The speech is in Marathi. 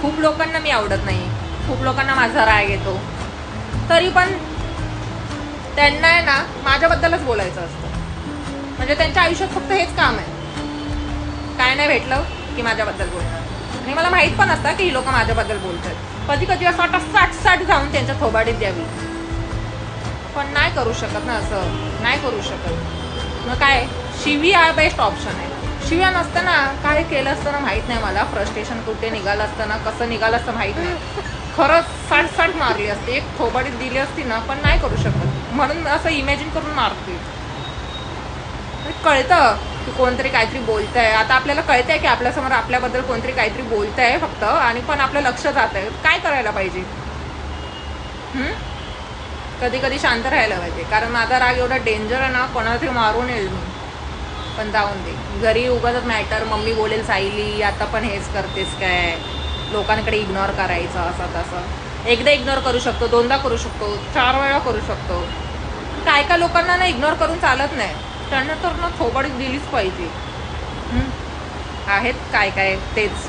खूप लोकांना मी आवडत नाही, खूप लोकांना माझा राग येतो, तरी पण त्यांना आहे ना माझ्याबद्दलच बोलायचं असतं. म्हणजे त्यांच्या आयुष्यात फक्त हेच काम आहे, काय नाही भेटलं की माझ्याबद्दल बोलणार. आणि मला माहीत पण असतं की ही लोक माझ्याबद्दल बोलतात. कधी कधी असं वाटतं साठ जाऊन त्यांच्या थोबाडीत द्यावी, पण नाही करू शकत ना, असं नाही करू शकत. मग काय, शिवी हा बेस्ट ऑप्शन आहे. शिव्या नसताना काय केलं असतं ना माहीत नाही मला, फ्रस्ट्रेशन कुठे निघालं असतं ना, कसं निघालं असतं माहीत नाही. खरंच साठ मारली असते, एक थोबाडीत दिली असती ना, पण नाही करू शकत. म्हणून असं इमॅजिन करून मारते. कळतं की कोणतरी काहीतरी बोलतंय, आता आपल्याला कळतंय की आपल्यासमोर आपल्याबद्दल कोणतरी काहीतरी बोलतंय फक्त, आणि पण आपलं लक्ष जात आहे. काय करायला पाहिजे? कधी कधी शांत राहायला पाहिजे, कारण माझा राग एवढा डेंजर आहे ना, कोणाला तरी मारून येईल मी. पण जाऊन दे, घरी उगाच मॅटर, मम्मी बोलेल सायली आता पण हेच करतेस काय, लोकांकडे इग्नोर करायचं असं तसं. एकदा इग्नोर करू शकतो, दोनदा करू शकतो, 4 वेळा करू शकतो. काय काय लोकांना ना इग्नोर करून चालत नाही, त्यांना तर ना थोबाडीत दिलीच पाहिजे. आहेत काय काय तेच